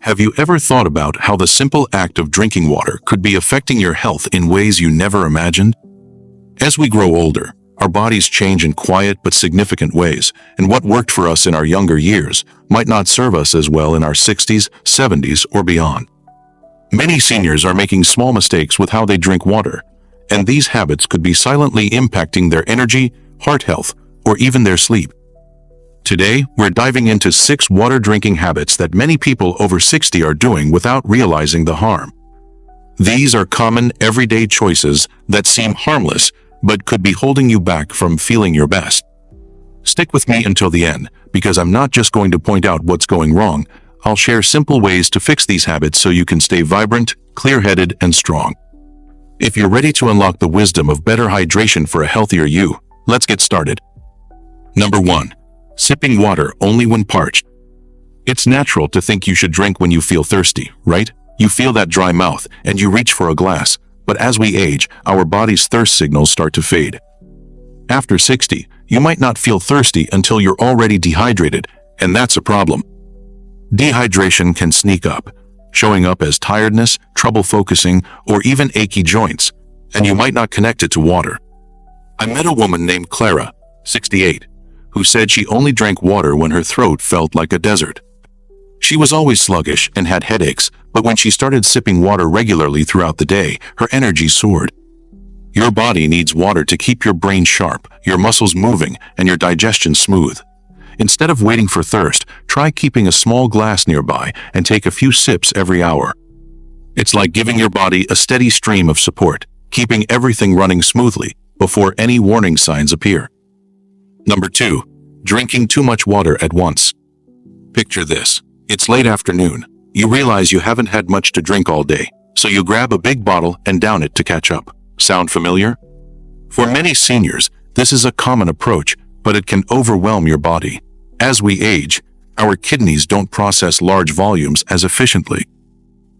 Have you ever thought about how the simple act of drinking water could be affecting your health in ways you never imagined? As we grow older, our bodies change in quiet but significant ways, and what worked for us in our younger years might not serve us as well in our 60s, 70s, or beyond. Many seniors are making small mistakes with how they drink water, and these habits could be silently impacting their energy, heart health, or even their sleep. Today, we're diving into 6 water drinking habits that many people over 60 are doing without realizing the harm. These are common, everyday choices that seem harmless, but could be holding you back from feeling your best. Stick with me until the end, because I'm not just going to point out what's going wrong. I'll share simple ways to fix these habits so you can stay vibrant, clear-headed, and strong. If you're ready to unlock the wisdom of better hydration for a healthier you, let's get started. Number 1. Sipping water only when parched. It's natural to think you should drink when you feel thirsty, right? You feel that dry mouth, and you reach for a glass. But as we age, our body's thirst signals start to fade. After 60, you might not feel thirsty until you're already dehydrated, and that's a problem. Dehydration can sneak up, showing up as tiredness, trouble focusing, or even achy joints, and you might not connect it to water. I met a woman named Clara, 68, who said she only drank water when her throat felt like a desert. She was always sluggish and had headaches, but when she started sipping water regularly throughout the day, her energy soared. Your body needs water to keep your brain sharp, your muscles moving, and your digestion smooth. Instead of waiting for thirst, try keeping a small glass nearby and take a few sips every hour. It's like giving your body a steady stream of support, keeping everything running smoothly before any warning signs appear. Number 2. Drinking too much water at once. Picture this. It's late afternoon. You realize you haven't had much to drink all day, so you grab a big bottle and down it to catch up. Sound familiar? For many seniors, this is a common approach, but it can overwhelm your body. As we age, our kidneys don't process large volumes as efficiently.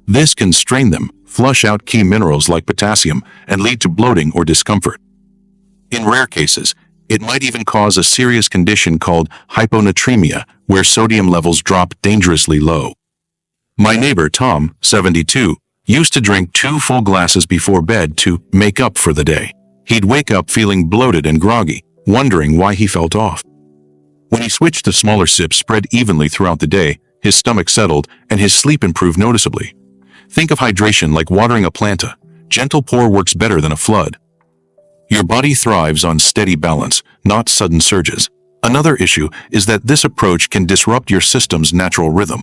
This can strain them, flush out key minerals like potassium, and lead to bloating or discomfort. In rare cases, it might even cause a serious condition called hyponatremia, where sodium levels drop dangerously low. My neighbor Tom, 72, used to drink 2 full glasses before bed to make up for the day. He'd wake up feeling bloated and groggy, wondering why he felt off. When he switched to smaller sips spread evenly throughout the day, his stomach settled and his sleep improved noticeably. Think of hydration like watering a planta. Gentle pour works better than a flood. Your body thrives on steady balance, not sudden surges. Another issue is that this approach can disrupt your system's natural rhythm.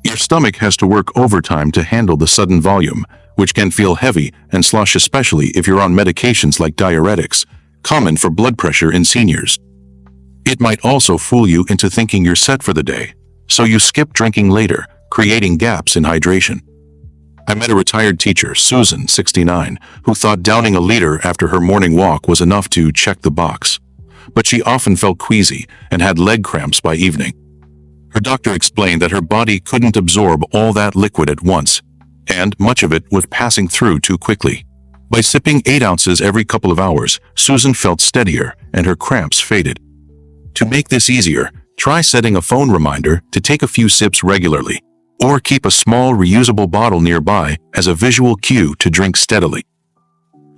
Your stomach has to work overtime to handle the sudden volume, which can feel heavy and slush, especially if you're on medications like diuretics, common for blood pressure in seniors. It might also fool you into thinking you're set for the day, so you skip drinking later, creating gaps in hydration. I met a retired teacher, Susan, 69, who thought downing a liter after her morning walk was enough to check the box. But she often felt queasy and had leg cramps by evening. Her doctor explained that her body couldn't absorb all that liquid at once, and much of it was passing through too quickly. By sipping 8 ounces every couple of hours, Susan felt steadier and her cramps faded. To make this easier, try setting a phone reminder to take a few sips regularly, or keep a small reusable bottle nearby as a visual cue to drink steadily.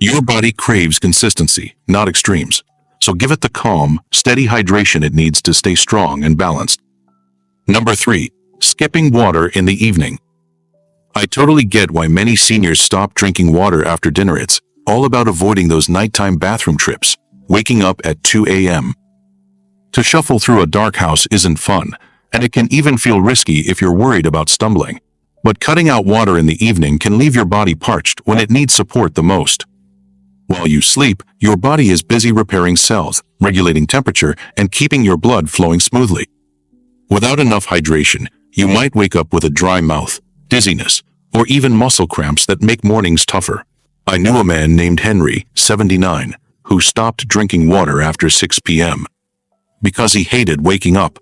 Your body craves consistency, not extremes, so give it the calm, steady hydration it needs to stay strong and balanced. Number 3. Skipping water in the evening. I totally get why many seniors stop drinking water after dinner. It's all about avoiding those nighttime bathroom trips, waking up at 2 a.m. To shuffle through a dark house isn't fun, and it can even feel risky if you're worried about stumbling. But cutting out water in the evening can leave your body parched when it needs support the most. While you sleep, your body is busy repairing cells, regulating temperature, and keeping your blood flowing smoothly. Without enough hydration, you might wake up with a dry mouth, dizziness, or even muscle cramps that make mornings tougher. I knew a man named Henry, 79, who stopped drinking water after 6 p.m. because he hated waking up.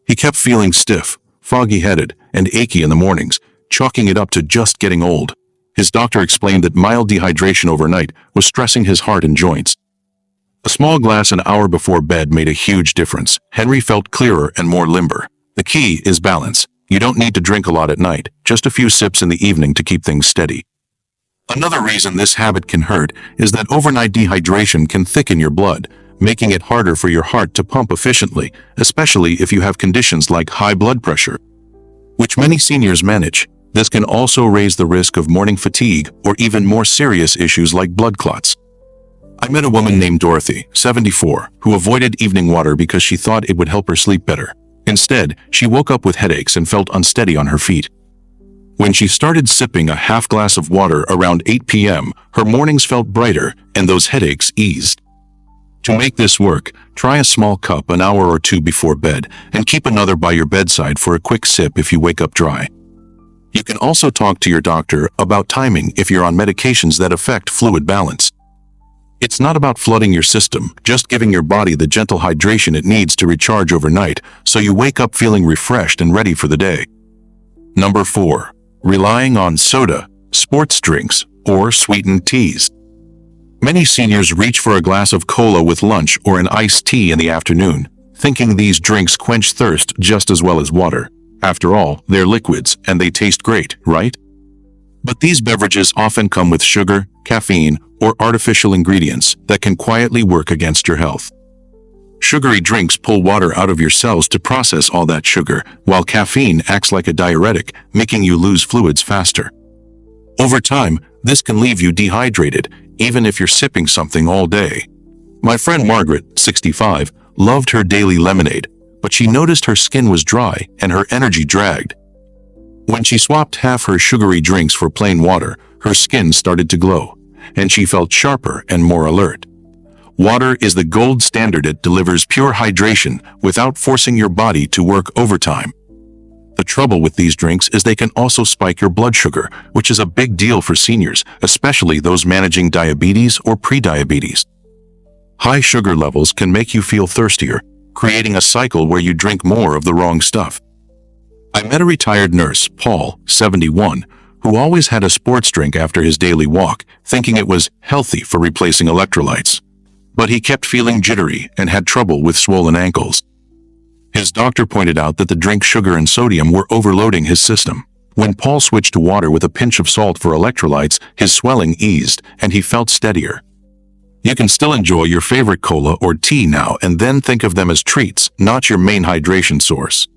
He kept feeling stiff, foggy-headed, and achy in the mornings, chalking it up to just getting old. His doctor explained that mild dehydration overnight was stressing his heart and joints. A small glass an hour before bed made a huge difference. Henry felt clearer and more limber. The key is balance. You don't need to drink a lot at night, just a few sips in the evening to keep things steady. Another reason this habit can hurt is that overnight dehydration can thicken your blood, making it harder for your heart to pump efficiently, especially if you have conditions like high blood pressure, which many seniors manage. This can also raise the risk of morning fatigue or even more serious issues like blood clots. I met a woman named Dorothy, 74, who avoided evening water because she thought it would help her sleep better. Instead, she woke up with headaches and felt unsteady on her feet. When she started sipping a half glass of water around 8 p.m., her mornings felt brighter and those headaches eased. To make this work, try a small cup an hour or two before bed and keep another by your bedside for a quick sip if you wake up dry. You can also talk to your doctor about timing if you're on medications that affect fluid balance. It's not about flooding your system, just giving your body the gentle hydration it needs to recharge overnight so you wake up feeling refreshed and ready for the day. Number 4. Relying on soda, sports drinks, or sweetened teas. Many seniors reach for a glass of cola with lunch or an iced tea in the afternoon, thinking these drinks quench thirst just as well as water. After all, they're liquids and they taste great, right? But these beverages often come with sugar, caffeine, or artificial ingredients that can quietly work against your health. Sugary drinks pull water out of your cells to process all that sugar, while caffeine acts like a diuretic, making you lose fluids faster. Over time, this can leave you dehydrated, even if you're sipping something all day. My friend Margaret, 65, loved her daily lemonade, but she noticed her skin was dry and her energy dragged. When she swapped half her sugary drinks for plain water, her skin started to glow, and she felt sharper and more alert. Water is the gold standard. It delivers pure hydration without forcing your body to work overtime. The trouble with these drinks is they can also spike your blood sugar, which is a big deal for seniors, especially those managing diabetes or prediabetes. High sugar levels can make you feel thirstier, creating a cycle where you drink more of the wrong stuff. I met a retired nurse, Paul, 71, who always had a sports drink after his daily walk, thinking it was healthy for replacing electrolytes. But he kept feeling jittery and had trouble with swollen ankles. His doctor pointed out that the drink's sugar and sodium were overloading his system. When Paul switched to water with a pinch of salt for electrolytes, his swelling eased and he felt steadier. You can still enjoy your favorite cola or tea now and then think of them as treats, not your main hydration source.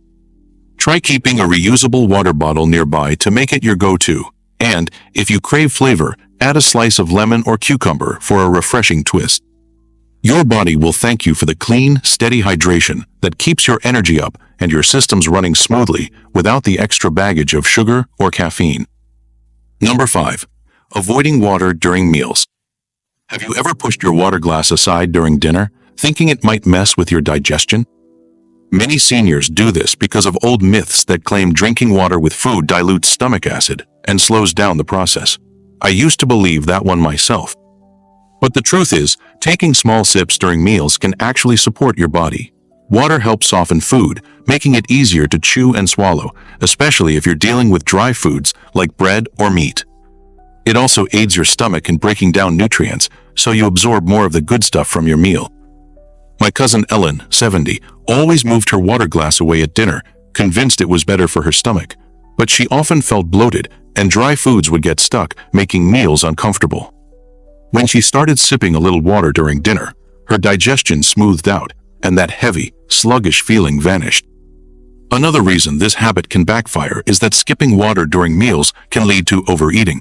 Try keeping a reusable water bottle nearby to make it your go-to. And, if you crave flavor, add a slice of lemon or cucumber for a refreshing twist. Your body will thank you for the clean, steady hydration that keeps your energy up and your systems running smoothly without the extra baggage of sugar or caffeine. Number 5. Avoiding water during meals. Have you ever pushed your water glass aside during dinner, thinking it might mess with your digestion? Many seniors do this because of old myths that claim drinking water with food dilutes stomach acid and slows down the process. I used to believe that one myself. But the truth is, taking small sips during meals can actually support your body. Water helps soften food, making it easier to chew and swallow, especially if you're dealing with dry foods like bread or meat. It also aids your stomach in breaking down nutrients, so you absorb more of the good stuff from your meal. My cousin Ellen, 70, always moved her water glass away at dinner, convinced it was better for her stomach. But she often felt bloated, and dry foods would get stuck, making meals uncomfortable. When she started sipping a little water during dinner, her digestion smoothed out, and that heavy, sluggish feeling vanished. Another reason this habit can backfire is that skipping water during meals can lead to overeating.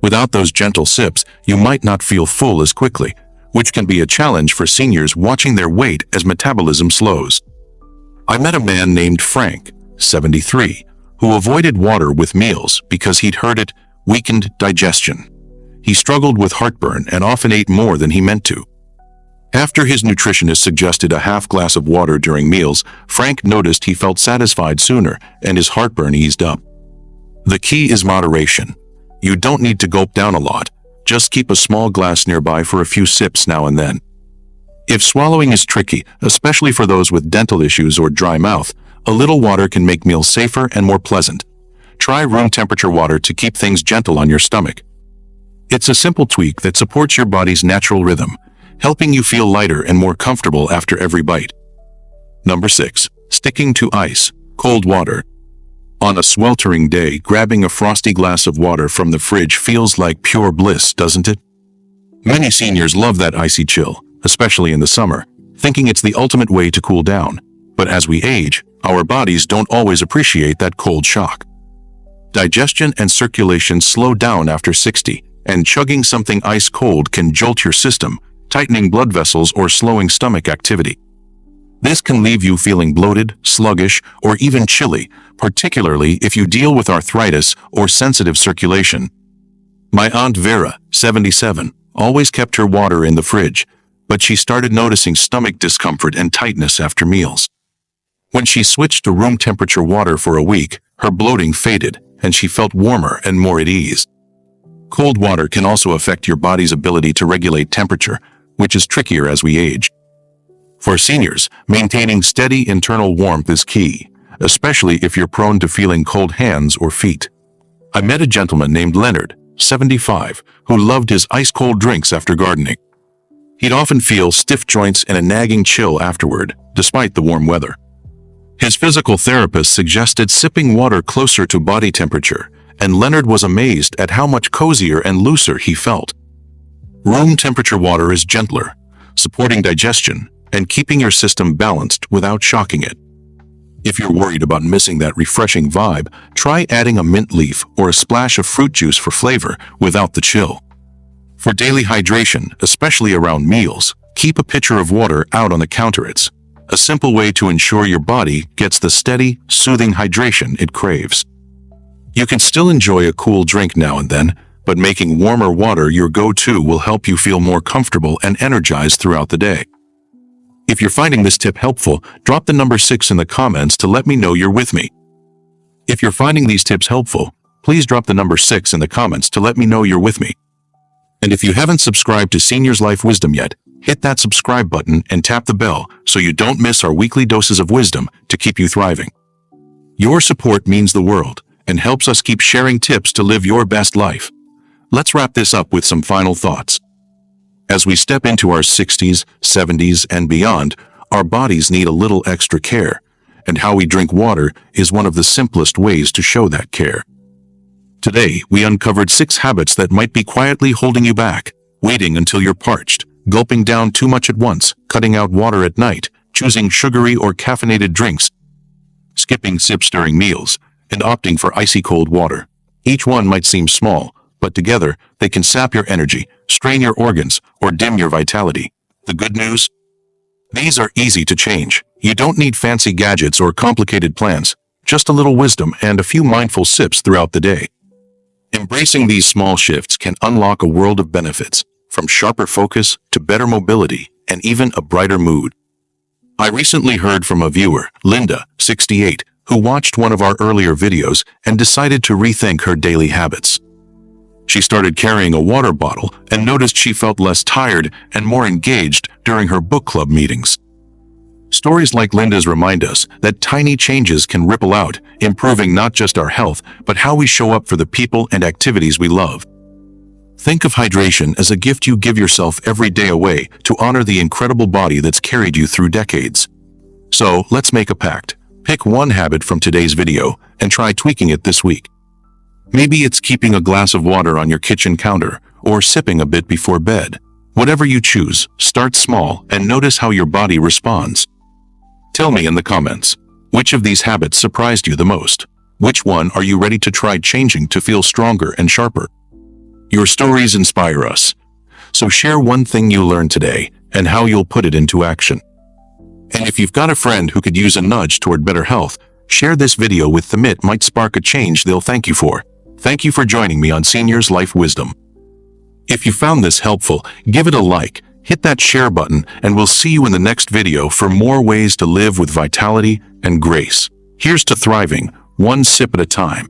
Without those gentle sips, you might not feel full as quickly, which can be a challenge for seniors watching their weight as metabolism slows. I met a man named Frank, 73, who avoided water with meals because he'd heard it weakened digestion. He struggled with heartburn and often ate more than he meant to. After his nutritionist suggested a half glass of water during meals, Frank noticed he felt satisfied sooner and his heartburn eased up. The key is moderation. You don't need to gulp down a lot. Just keep a small glass nearby for a few sips now and then. If swallowing is tricky, especially for those with dental issues or dry mouth, a little water can make meals safer and more pleasant. Try room temperature water to keep things gentle on your stomach. It's a simple tweak that supports your body's natural rhythm, helping you feel lighter and more comfortable after every bite. Number 6. Sticking to ice, cold water. On a sweltering day, grabbing a frosty glass of water from the fridge feels like pure bliss, doesn't it? Many seniors love that icy chill, especially in the summer, thinking it's the ultimate way to cool down. But as we age, our bodies don't always appreciate that cold shock. Digestion and circulation slow down after 60, and chugging something ice cold can jolt your system, tightening blood vessels or slowing stomach activity. This can leave you feeling bloated, sluggish, or even chilly, particularly if you deal with arthritis or sensitive circulation. My Aunt Vera, 77, always kept her water in the fridge, but she started noticing stomach discomfort and tightness after meals. When she switched to room temperature water for a week, her bloating faded, and she felt warmer and more at ease. Cold water can also affect your body's ability to regulate temperature, which is trickier as we age. For seniors, maintaining steady internal warmth is key, especially if you're prone to feeling cold hands or feet. I met a gentleman named Leonard, 75, who loved his ice-cold drinks after gardening. He'd often feel stiff joints and a nagging chill afterward, despite the warm weather. His physical therapist suggested sipping water closer to body temperature, and Leonard was amazed at how much cozier and looser he felt. Room temperature water is gentler, supporting digestion and keeping your system balanced without shocking it. If you're worried about missing that refreshing vibe, try adding a mint leaf or a splash of fruit juice for flavor without the chill. For daily hydration, especially around meals, keep a pitcher of water out on the counter. It's a simple way to ensure your body gets the steady, soothing hydration it craves. You can still enjoy a cool drink now and then, but making warmer water your go-to will help you feel more comfortable and energized throughout the day. If you're finding this tip helpful, drop the number 6 in the comments to let me know you're with me. If you're finding these tips helpful, please drop the number 6 in the comments to let me know you're with me. And if you haven't subscribed to Seniors Life Wisdom yet, hit that subscribe button and tap the bell so you don't miss our weekly doses of wisdom to keep you thriving. Your support means the world and helps us keep sharing tips to live your best life. Let's wrap this up with some final thoughts. As we step into our 60s, 70s, and beyond, our bodies need a little extra care, and how we drink water is one of the simplest ways to show that care. Today, we uncovered 6 habits that might be quietly holding you back: waiting until you're parched, gulping down too much at once, cutting out water at night, choosing sugary or caffeinated drinks, skipping sips during meals, and opting for icy cold water. Each one might seem small, but together they can sap your energy, strain your organs, or dim your vitality. The good news? These are easy to change. You don't need fancy gadgets or complicated plans, just a little wisdom and a few mindful sips throughout the day. Embracing these small shifts can unlock a world of benefits, from sharper focus to better mobility and even a brighter mood. I recently heard from a viewer, Linda, 68, who watched one of our earlier videos and decided to rethink her daily habits. She started carrying a water bottle and noticed she felt less tired and more engaged during her book club meetings. Stories like Linda's remind us that tiny changes can ripple out, improving not just our health, but how we show up for the people and activities we love. Think of hydration as a gift you give yourself every day, a way to honor the incredible body that's carried you through decades. So, let's make a pact. Pick one habit from today's video and try tweaking it this week. Maybe it's keeping a glass of water on your kitchen counter or sipping a bit before bed. Whatever you choose, start small and notice how your body responds. Tell me in the comments, which of these habits surprised you the most? Which one are you ready to try changing to feel stronger and sharper? Your stories inspire us. So share one thing you learned today and how you'll put it into action. And if you've got a friend who could use a nudge toward better health, share this video with them. It might spark a change they'll thank you for. Thank you for joining me on Seniors Life Wisdom. If you found this helpful, give it a like, hit that share button, and we'll see you in the next video for more ways to live with vitality and grace. Here's to thriving, one sip at a time.